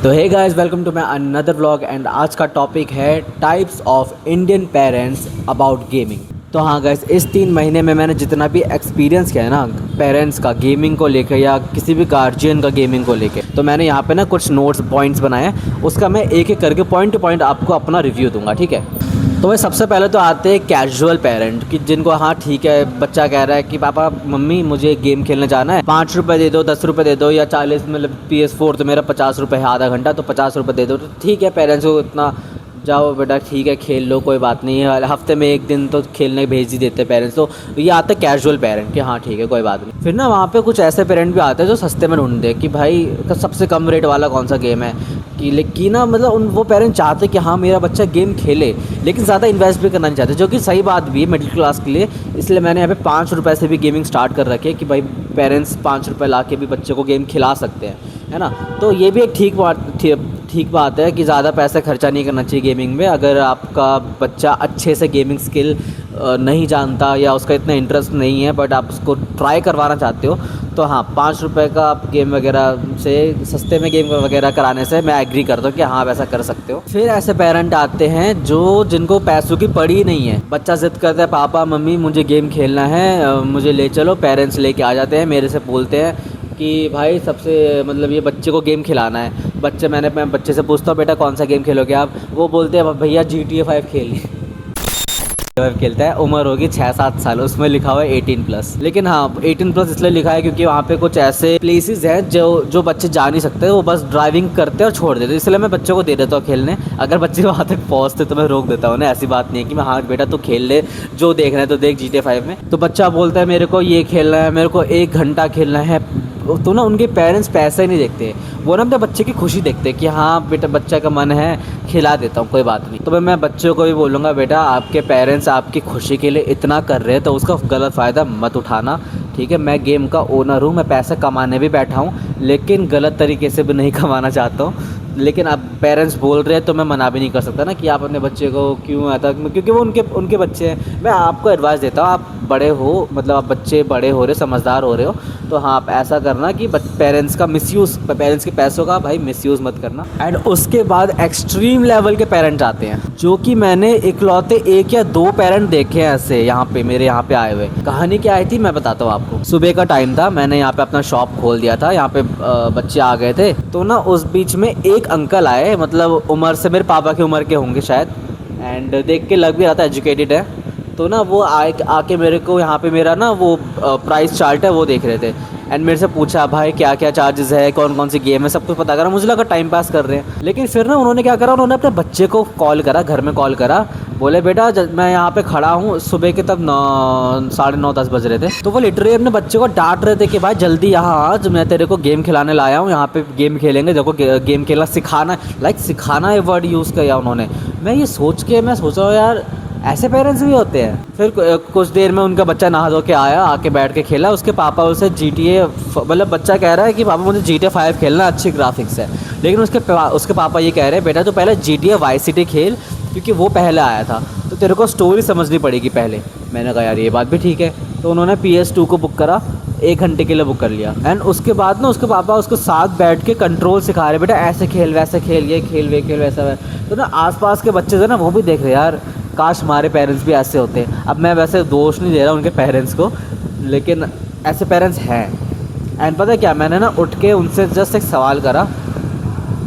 तो hey guys, welcome to my another vlog and आज का टॉपिक है types of Indian parents about gaming. तो हाँ गाइस, इस 3 महीने में मैंने जितना भी एक्सपीरियंस किया है ना पेरेंट्स का गेमिंग को लेकर या किसी भी गार्जियन का गेमिंग को लेकर, तो मैंने यहाँ पे ना कुछ नोट्स पॉइंट्स बनाए हैं। उसका मैं एक एक करके पॉइंट टू पॉइंट आपको अपना रिव्यू दूंगा, ठीक है। तो वह सबसे पहले तो आते हैं कैजुअल पेरेंट कि जिनको हाँ ठीक है, बच्चा कह रहा है कि पापा मम्मी मुझे गेम खेलने जाना है, 5 रुपये दे दो, 10 रुपये दे दो या 40, मतलब PS4 तो मेरा 50 रुपये है आधा घंटा, तो 50 रुपये दे दो। तो ठीक है, पेरेंट्स को इतना जाओ बेटा ठीक है खेल लो, कोई बात नहीं है, हफ्ते में 1 दिन तो खेलने भेज ही देते पेरेंट्स। तो ये आता है कैजुअल पेरेंट कि हाँ ठीक है कोई बात नहीं। फिर ना वहाँ पे कुछ ऐसे पेरेंट भी आते हैं जो सस्ते में ढूंढते कि भाई सबसे कम रेट वाला कौन सा गेम है, कि लेकिन ना मतलब वो पेरेंट चाहते कि हाँ मेरा बच्चा गेम खेले, लेकिन ज़्यादा इन्वेस्ट भी करना नहीं चाहते, जो कि सही बात भी है मिडिल क्लास के लिए। इसलिए मैंने यहाँ पे 5 रुपये से भी गेमिंग स्टार्ट कर रखी है कि भाई पेरेंट्स 5 रुपये ला के भी बच्चे को गेम खिला सकते हैं, है ना। तो ये भी एक ठीक बात है कि ज़्यादा पैसे खर्चा नहीं करना चाहिए गेमिंग में। अगर आपका बच्चा अच्छे से गेमिंग स्किल नहीं जानता या उसका इतना इंटरेस्ट नहीं है बट आप उसको ट्राई करवाना चाहते हो, तो हाँ 5 रुपये का आप गेम वगैरह से सस्ते में गेम वगैरह कराने से मैं एग्री करता हूँ कि हाँ वैसा कर सकते हो। फिर ऐसे पेरेंट आते हैं जिनको पैसों की पड़ी नहीं है, बच्चा जिद करता है पापा मम्मी मुझे गेम खेलना है, मुझे ले चलो। पेरेंट्स लेके आ जाते हैं, मेरे से बोलते हैं कि भाई सबसे मतलब ये बच्चे को गेम खिलाना है। मैं बच्चे से पूछता हूँ बेटा कौन सा गेम खेलोगे आप, वो बोलते हैं भैया GTA 5 खेलिए। खेलता है, उम्र होगी 6-7 साल, उसमें लिखा हुआ है 18+। लेकिन हाँ 18+ इसलिए लिखा है क्योंकि वहाँ पे कुछ ऐसे प्लेसेस हैं जो बच्चे जा नहीं सकते, वो बस ड्राइविंग करते हैं और छोड़ देते हैं, इसलिए मैं बच्चों को दे देता हूँ खेलने। अगर बच्चे वहाँ तक पहुँचते तो मैं रोक देता हूँ ना, ऐसी बात नहीं है कि मैं हाँ बेटा तू खेल ले, जो देखना है तो देख GTA 5 में। तो बच्चा बोलता है मेरे को ये खेलना है, मेरे को 1 घंटा खेलना है, तो ना उनके पेरेंट्स पैसे नहीं देखते, वो ना अपने बच्चे की खुशी देखते कि हाँ बेटा बच्चा का मन है खिला देता हूँ कोई बात नहीं। तो मैं बच्चों को भी बोलूँगा बेटा आपके पेरेंट्स आपकी खुशी के लिए इतना कर रहे हैं तो उसका गलत फ़ायदा मत उठाना, ठीक है। मैं गेम का ओनर हूँ, मैं पैसे कमाने भी बैठा हूँ, लेकिन गलत तरीके से भी नहीं कमाना चाहता हूँ। लेकिन अब पेरेंट्स बोल रहे हैं तो मैं मना भी नहीं कर सकता ना कि आप अपने बच्चे को क्यों आता, क्योंकि वो उनके बच्चे हैं। मैं आपको एडवाइस देता हूँ, आप बड़े हो, मतलब आप बच्चे बड़े हो रहे, समझदार हो रहे हो, तो हाँ आप ऐसा करना कि पेरेंट्स के पैसों का भाई मिसयूज़ मत करना। एंड उसके बाद एक्सट्रीम लेवल के पेरेंट्स आते हैं, जो कि मैंने इकलौते 1 या 2 पेरेंट देखे हैं ऐसे यहाँ पे मेरे यहाँ पे आए हुए। कहानी क्या आई थी मैं बताता हूँ आपको। सुबह का टाइम था, मैंने यहाँ पे अपना शॉप खोल दिया था, यहाँ पे बच्चे आ गए थे, तो ना उस बीच में एक अंकल आए, मतलब उम्र से मेरे पापा की उम्र के होंगे शायद, एंड देख के लग भी रहा था एजुकेटेड है। तो ना वो आके मेरे को यहाँ पे मेरा ना वो प्राइस चार्ट है वो देख रहे थे, एंड मेरे से पूछा भाई क्या क्या चार्जेस है, कौन कौन सी गेम है, सब कुछ पता करा। मुझे लगा टाइम पास कर रहे हैं, लेकिन फिर ना उन्होंने क्या करा, उन्होंने अपने बच्चे को कॉल करा, घर में कॉल करा, बोले बेटा मैं यहाँ पे खड़ा हूँ, सुबह के तब 9:30-10 बज रहे थे, तो वो लिटरली अपने बच्चे को डांट रहे थे कि भाई जल्दी यहाँ आज मैं तेरे को गेम खिलाने लाया हूँ, यहाँ पे गेम खेलेंगे, देखो गेम खेलना सिखाना, लाइक सिखाना ये वर्ड यूज़ किया उन्होंने। मैं सोच रहा हूँ यार ऐसे पेरेंट्स भी होते हैं। फिर कुछ देर में उनका बच्चा नहा धो के आया, आके बैठ के खेला, उसके पापा उसे मतलब बच्चा कह रहा है कि पापा मुझे GTA 5 खेलना, अच्छी ग्राफिक्स है, लेकिन उसके पापा ये कह रहे हैं बेटा तो पहले GTA Vice City खेल, क्योंकि वो पहले आया था, तो तेरे को स्टोरी समझनी पड़ेगी पहले। मैंने कहा यार ये बात भी ठीक है, तो उन्होंने PS2 को बुक करा, 1 घंटे के लिए बुक कर लिया। एंड उसके बाद ना उसके पापा उसको साथ बैठ के कंट्रोल सिखा रहे, बेटा ऐसे खेल वैसे खेल, ये खेल वे खेल वैसा वैसा। तो ना आसपास के बच्चे थे ना वो भी देख रहे यार काश हमारे पेरेंट्स भी ऐसे होते। अब मैं वैसे दोष नहीं दे रहा उनके पेरेंट्स को, लेकिन ऐसे पेरेंट्स हैं। एंड पता है क्या, मैंने ना उठ के उनसे जस्ट एक सवाल करा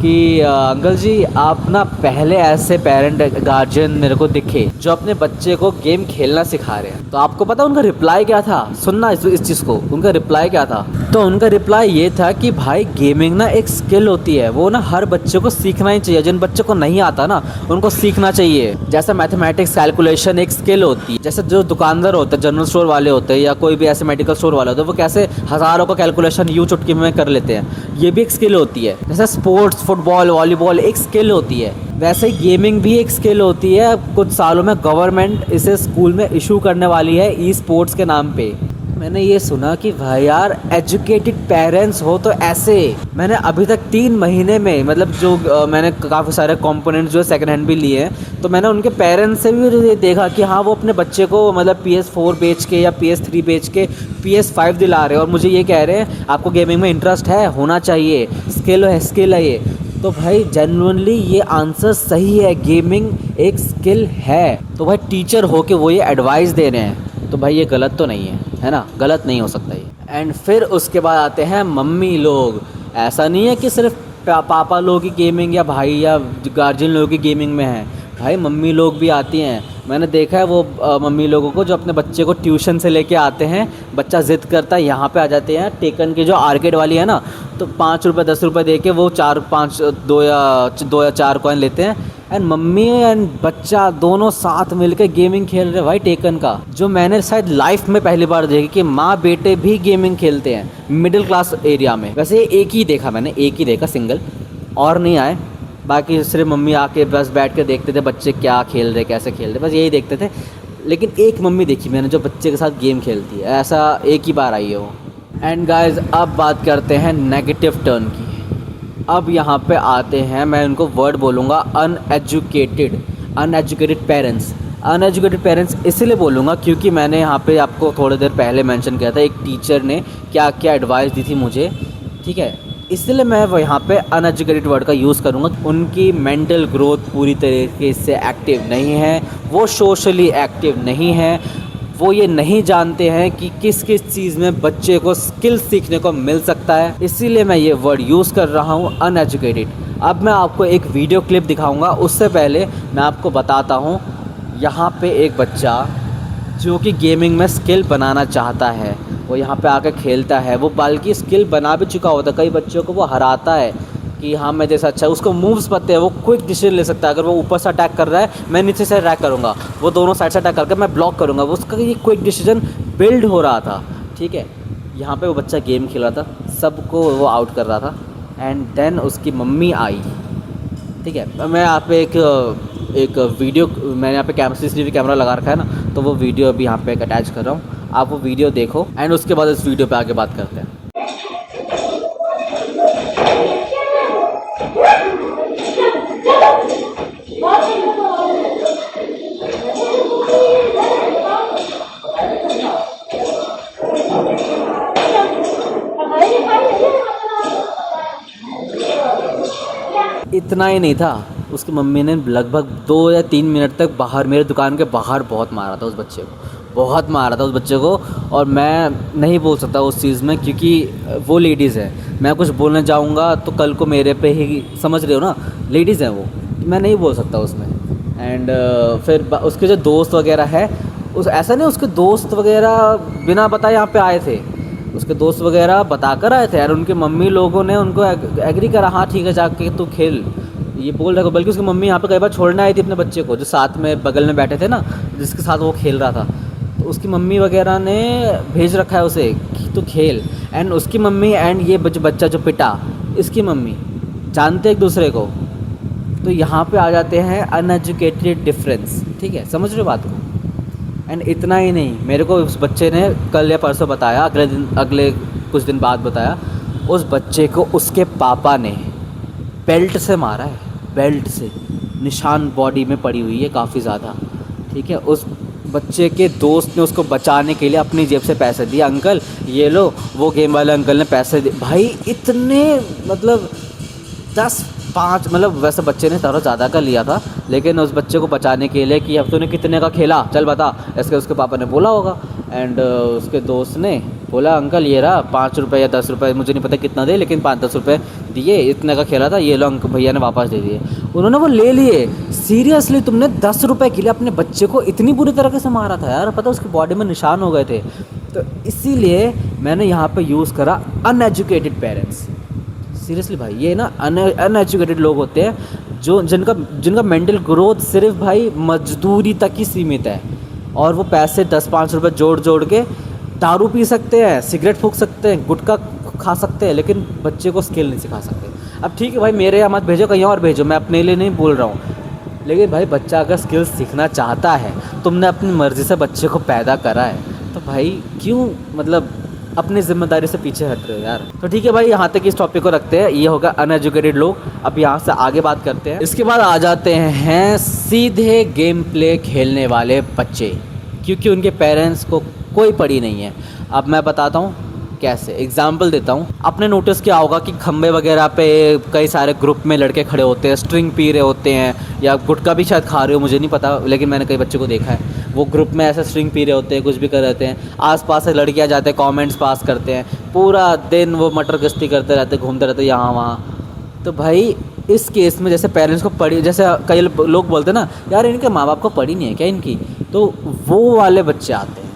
कि अंकल जी आप ना पहले ऐसे पेरेंट गार्जियन मेरे को दिखे जो अपने बच्चे को गेम खेलना सिखा रहे हैं। तो आपको पता उनका रिप्लाई क्या था, सुनना इस चीज़ को, उनका रिप्लाई क्या था। तो उनका रिप्लाई ये था कि भाई गेमिंग ना एक स्किल होती है, वो ना हर बच्चे को सीखना ही चाहिए, जिन बच्चों को नहीं आता ना उनको सीखना चाहिए। जैसा मैथमेटिक्स कैलकुलेशन एक स्किल होती है, जैसे जो दुकानदार होते हैं, जनरल स्टोर वाले होते हैं या कोई भी ऐसे मेडिकल स्टोर वाले होते हैं, वो कैसे हज़ारों का कैलकुलेशन यूँ चुटकी में कर लेते हैं, ये भी एक स्किल होती है। जैसे स्पोर्ट्स, फुटबॉल, वॉलीबॉल एक स्किल होती है, वैसे ही गेमिंग भी एक स्किल होती है। कुछ सालों में गवर्नमेंट इसे स्कूल में इशू करने वाली है ई स्पोर्ट्स के नाम पे। मैंने ये सुना कि भाई यार एजुकेटेड पेरेंट्स हो तो ऐसे। मैंने अभी तक 3 महीने में मतलब जो मैंने काफ़ी सारे कंपोनेंट्स जो सेकंड हैंड भी लिए हैं, तो मैंने उनके पेरेंट्स से भी देखा कि हाँ वो अपने बच्चे को मतलब PS4 बेच के या PS3 बेच के PS5 दिला रहे हैं, और मुझे ये कह रहे हैं आपको गेमिंग में इंटरेस्ट है, होना चाहिए, स्किल है ये। तो भाई जेन्युइनली ये आंसर सही है, गेमिंग एक स्किल है। तो भाई टीचर हो के वो ये एडवाइस दे रहे हैं, तो भाई ये गलत तो नहीं है ना, गलत नहीं हो सकता ये। एंड फिर उसके बाद आते हैं मम्मी लोग। ऐसा नहीं है कि सिर्फ पापा लोग ही गेमिंग या भाई या गार्जियन लोग ही गेमिंग में हैं, भाई मम्मी लोग भी आती हैं। मैंने देखा है वो मम्मी लोगों को जो अपने बच्चे को ट्यूशन से लेके आते हैं, बच्चा ज़िद करता है, यहाँ पे आ जाते हैं टेकन की जो आर्केड वाली है ना, तो 5 रुपये 10 रुपये दे के वो 2 या 4 कॉइन लेते हैं, एंड मम्मी एंड बच्चा दोनों साथ मिलकर गेमिंग खेल रहे भाई टेकन का, जो मैंने शायद लाइफ में पहली बार देखी कि माँ बेटे भी गेमिंग खेलते हैं मिडिल क्लास एरिया में। वैसे एक ही देखा मैंने, एक ही देखा सिंगल, और नहीं आए। बाकी सिर्फ मम्मी आके बस बैठ कर देखते थे बच्चे क्या खेल रहे कैसे खेल रहे, बस यही देखते थे। लेकिन एक मम्मी देखी मैंने जो बच्चे के साथ गेम खेलती है, ऐसा एक ही बार आई है वो। एंड गाइस अब बात करते हैं नेगेटिव टर्न की। अब यहाँ पे आते हैं, मैं उनको वर्ड बोलूँगा अनएजुकेटेड पेरेंट्स। अनएजुकेटेड पेरेंट्स इसलिए बोलूँगा क्योंकि मैंने यहाँ पे आपको थोड़ी देर पहले मेंशन किया था एक टीचर ने क्या क्या एडवाइस दी थी मुझे, ठीक है, इसलिए मैं वो यहाँ पे अनएजुकेटेड वर्ड का यूज़ करूँगा। उनकी मेंटल ग्रोथ पूरी तरीके से एक्टिव नहीं है, वो सोशली एक्टिव नहीं है, वो ये नहीं जानते हैं कि किस किस चीज़ में बच्चे को स्किल सीखने को मिल सकता है, इसीलिए मैं ये वर्ड यूज़ कर रहा हूँ अनएजुकेटेड। अब मैं आपको एक वीडियो क्लिप दिखाऊंगा, उससे पहले मैं आपको बताता हूँ, यहाँ पे एक बच्चा जो कि गेमिंग में स्किल बनाना चाहता है, वो यहाँ पे आकर खेलता है, वो बल्कि स्किल बना भी चुका होता है, कई बच्चों को वो हराता है कि हाँ मैं जैसा अच्छा, उसको मूव्स पता है, वो क्विक डिसीजन ले सकता है। अगर वो ऊपर से अटैक कर रहा है मैं नीचे से अटैक करूँगा, वो दोनों साइड से अटैक करके मैं ब्लॉक करूँगा, वो उसका ये क्विक डिसीजन बिल्ड हो रहा था, ठीक है। यहाँ पे वो बच्चा गेम खेल रहा था, सबको वो आउट कर रहा था, एंड देन उसकी मम्मी आई, ठीक है। मैं यहाँ पे एक वीडियो, मैंने यहाँ पे CCTV कैमरा लगा रखा है ना, तो वो वीडियो अभी यहाँ पे अटैच कर रहा हूँ, आप वो वीडियो देखो एंड उसके बाद इस वीडियो पे आगे बात करते हैं। इतना ही नहीं था, उसकी मम्मी ने लगभग 2 या 3 मिनट तक बाहर, मेरे दुकान के बाहर बहुत मारा था उस बच्चे को, बहुत मारा था उस बच्चे को। और मैं नहीं बोल सकता उस चीज़ में क्योंकि वो लेडीज़ है, मैं कुछ बोलने जाऊँगा तो कल को मेरे पे ही, समझ रहे हो ना, लेडीज़ हैं वो, मैं नहीं बोल सकता उसमें। एंड फिर उसके जो दोस्त वगैरह है, उस ऐसा नहीं उसके दोस्त वगैरह बिना बताए यहाँ पे आए थे, उसके दोस्त वगैरह बता कर आए थे यार, उनके मम्मी लोगों ने उनको एग्री करा, हाँ ठीक है जाके तू खेल, ये बोल रहा था। बल्कि उसकी मम्मी यहाँ पे कई बार छोड़ने आई थी अपने बच्चे को, जो साथ में बगल में बैठे थे ना, जिसके साथ वो खेल रहा था, तो उसकी मम्मी वगैरह ने भेज रखा है उसे कि तू खेल। एंड उसकी मम्मी एंड ये बच्चा जो पिटा, इसकी मम्मी जानते एक दूसरे को, तो यहाँ पे आ जाते हैं अनएजुकेटेड डिफरेंस, ठीक है, समझ रहे हो बात को। एंड इतना ही नहीं, मेरे को उस बच्चे ने कल या परसों बताया, अगले कुछ दिन बाद बताया, उस बच्चे को उसके पापा ने बेल्ट से मारा है, बेल्ट से, निशान बॉडी में पड़ी हुई है काफ़ी ज़्यादा, ठीक है। उस बच्चे के दोस्त ने उसको बचाने के लिए अपनी जेब से पैसे दिए, अंकल ये लो, वो गेम वाले अंकल ने पैसे दिए भाई, इतने मतलब 10-5, मतलब वैसे बच्चे ने थोड़ा ज़्यादा का लिया था, लेकिन उस बच्चे को बचाने के लिए कि अब तूने कितने का खेला चल बता, इसके उसके पापा ने बोला होगा। एंड उसके दोस्त ने बोला अंकल ये रहा 5 रुपये या 10 रुपये, मुझे नहीं पता कितना दे, लेकिन 5-10 रुपये दिए, इतने का खेला था, ये लो अंकल भैया ने वापस दे दिए, उन्होंने वो ले लिए। सीरियसली तुमने 10 रुपये के लिए अपने बच्चे को इतनी बुरी तरीके से मारा था यार, पता उसकी बॉडी में निशान हो गए थे। तो इसीलिए मैंने यहाँ पे यूज़ करा अनएजुकेटेड पेरेंट्स। सीरियसली भाई, ये ना अनएजुकेटेड लोग होते हैं जो जिनका मेंटल ग्रोथ सिर्फ भाई मजदूरी तक ही सीमित है, और वो पैसे 10-5 रुपये जोड़ के दारू पी सकते हैं, सिगरेट फूंक सकते हैं, गुटखा खा सकते हैं, लेकिन बच्चे को स्किल नहीं सिखा सकते। अब ठीक है भाई, मेरे यहाँ मत भेजो, कहीं और भेजो, मैं अपने लिए नहीं बोल रहा हूँ, लेकिन भाई बच्चा अगर स्किल सीखना चाहता है, तुमने अपनी मर्ज़ी से बच्चे को पैदा करा है, तो भाई क्यों मतलब अपनी जिम्मेदारी से पीछे हट रहे हो यार। तो ठीक है भाई, यहाँ तक इस टॉपिक को रखते हैं, ये होगा अनएजुकेटेड लोग। अब यहाँ से आगे बात करते हैं, इसके बाद आ जाते हैं सीधे गेम प्ले खेलने वाले बच्चे, क्योंकि उनके पेरेंट्स को कोई पड़ी नहीं है। अब मैं बताता हूँ, कैसे, एग्जाम्पल देता हूँ। आपने नोटिस किया होगा कि खंबे वगैरह पे कई सारे ग्रुप में लड़के खड़े होते हैं, स्ट्रिंग पी रहे होते हैं, या गुटखा भी शायद खा रहे हो, मुझे नहीं पता, लेकिन मैंने कई बच्चों को देखा है वो ग्रुप में ऐसे स्ट्रिंग पी रहे होते हैं, कुछ भी कर रहे हैं। आसपास से लड़कियाँ जाते हैं, कमेंट्स पास करते हैं, पूरा दिन वो मटर गश्ती करते रहते, घूमते रहते यहाँ वहाँ। तो भाई इस केस में जैसे पेरेंट्स को पढ़ी, जैसे कई लोग बोलते हैं ना, यार इनके माँ बाप को पढ़ी नहीं है क्या इनकी, तो वो वाले बच्चे आते हैं,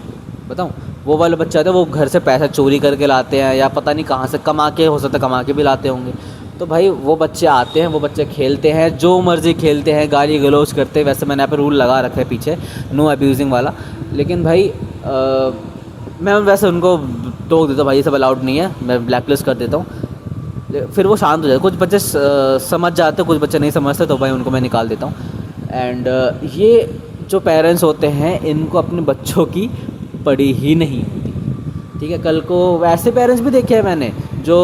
बताऊँ, वो वाले बच्चे आते हैं, वो घर से पैसा चोरी करके लाते हैं, या पता नहीं कहाँ से कमा के, हो सकता है कमा के भी लाते होंगे। तो भाई वो बच्चे आते हैं, वो बच्चे खेलते हैं, जो मर्ज़ी खेलते हैं, गाली गलौज करते हैं। वैसे मैंने यहाँ पे रूल लगा रखा है पीछे, नो अब्यूजिंग वाला, लेकिन भाई मैं वैसे उनको टोक देता हूँ, भाई ये सब अलाउड नहीं है, मैं ब्लैक लिस्ट कर देता हूँ, फिर वो शांत हो जाते। कुछ बच्चे समझ जाते, कुछ बच्चे नहीं समझते, तो भाई उनको मैं निकाल देता हूँ। एंड ये जो पेरेंट्स होते हैं, इनको अपने बच्चों की पड़ी ही नहीं होती, ठीक है। कल को वैसे पेरेंट्स भी देखे हैं मैंने, जो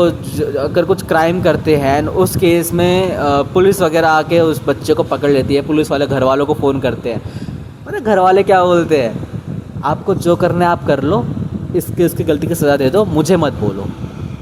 अगर कुछ क्राइम करते हैं, उस केस में पुलिस वगैरह आके उस बच्चे को पकड़ लेती है, पुलिस वाले घर वालों को फ़ोन करते हैं। अरे घर वाले क्या बोलते हैं, आपको जो करना है आप कर लो, इसकी गलती की सज़ा दे दो, मुझे मत बोलो।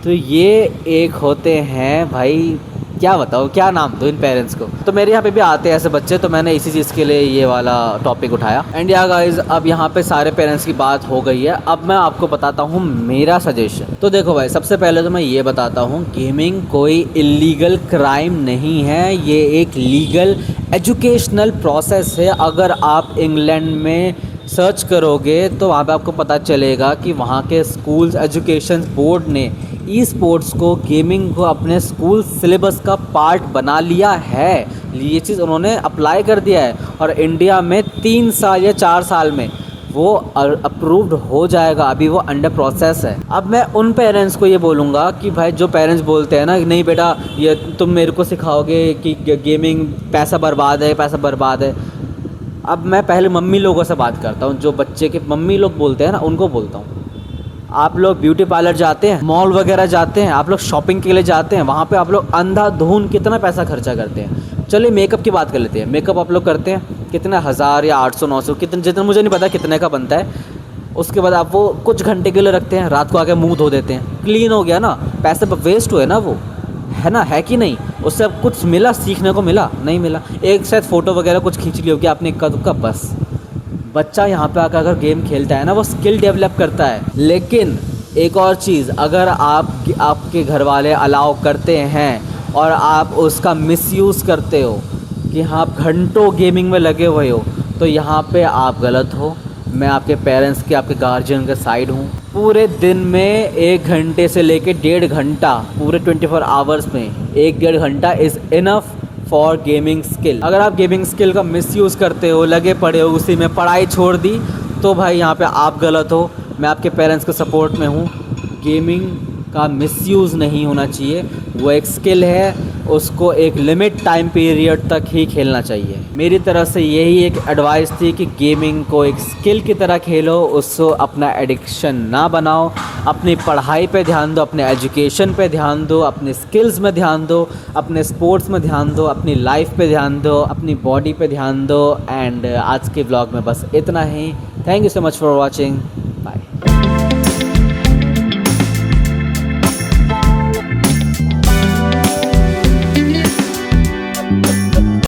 तो ये एक होते हैं भाई, क्या बताओ, क्या नाम दो इन पेरेंट्स को। तो मेरे यहाँ पे भी आते हैं ऐसे बच्चे, तो मैंने इसी चीज़ के लिए ये वाला टॉपिक उठाया। एंड या गाइस, अब यहाँ पे सारे पेरेंट्स की बात हो गई है, अब मैं आपको बताता हूँ मेरा सजेशन। तो देखो भाई, सबसे पहले तो मैं ये बताता हूँ, गेमिंग कोई इलीगल क्राइम नहीं है, ये एक लीगल एजुकेशनल प्रोसेस है। अगर आप इंग्लैंड में सर्च करोगे तो वहाँ पे आपको पता चलेगा कि वहाँ के स्कूल्स एजुकेशन बोर्ड ने ई स्पोर्ट्स को, गेमिंग को अपने स्कूल सिलेबस का पार्ट बना लिया है। ये चीज़ उन्होंने अप्लाई कर दिया है, और इंडिया में 3 साल या 4 साल में वो अप्रूव्ड हो जाएगा। अभी वो अंडर प्रोसेस है। अब मैं उन पेरेंट्स को ये बोलूँगा कि भाई, जो पेरेंट्स बोलते हैं ना, नहीं बेटा ये तुम मेरे को सिखाओगे कि गेमिंग पैसा बर्बाद है, पैसा बर्बाद है। अब मैं पहले मम्मी लोगों से बात करता हूँ, जो बच्चे के मम्मी लोग बोलते हैं ना, उनको बोलता हूँ, आप लोग ब्यूटी पार्लर जाते हैं, मॉल वगैरह जाते हैं, आप लोग शॉपिंग के लिए जाते हैं, वहाँ पे आप लोग अंधाधुंध कितना पैसा खर्चा करते हैं। चलिए मेकअप की बात कर लेते हैं। मेकअप आप लोग करते हैं कितना, 1000 या 800 900 कितने, जितना मुझे नहीं पता कितने का बनता है। उसके बाद आप वो कुछ घंटे के लिए रखते हैं, रात को आके मुँह धो देते हैं, क्लीन हो गया ना, पैसे वेस्ट हुए ना, वो है ना, है कि नहीं। उससे अब कुछ मिला, सीखने को मिला? नहीं मिला। एक शायद फ़ोटो वगैरह कुछ खींच ली होगी आपने इक्का दुक्का, बस। बच्चा यहाँ पे आकर अगर गेम खेलता है ना, वो स्किल डेवलप करता है। लेकिन एक और चीज़, अगर आपके घर वाले अलाउ करते हैं और आप उसका मिसयूज़ करते हो कि हाँ आप घंटों गेमिंग में लगे हुए हो, तो यहाँ पे आप गलत हो। मैं आपके पेरेंट्स के, आपके गार्जियन के साइड हूँ। पूरे दिन में 1 घंटे से लेके 1.5 घंटा, पूरे 24 आवर्स में 1-1.5 घंटा is enough for gaming skill. अगर आप गेमिंग स्किल का मिसयूज़ करते हो, लगे पड़े हो उसी में, पढ़ाई छोड़ दी, तो भाई यहाँ पे आप गलत हो। मैं आपके पेरेंट्स के सपोर्ट में हूँ। गेमिंग का मिसयूज़ नहीं होना चाहिए, वो एक स्किल है, उसको एक लिमिट टाइम पीरियड तक ही खेलना चाहिए। मेरी तरफ से यही एक एडवाइस थी कि गेमिंग को एक स्किल की तरह खेलो, उसको अपना एडिक्शन ना बनाओ। अपनी पढ़ाई पे ध्यान दो, अपने एजुकेशन पे ध्यान दो, अपने स्किल्स में ध्यान दो, अपने स्पोर्ट्स में ध्यान दो, अपनी लाइफ पे ध्यान दो, अपनी बॉडी पे ध्यान दो। एंड आज के ब्लॉग में बस इतना ही। Thank you so much for watching. Bye.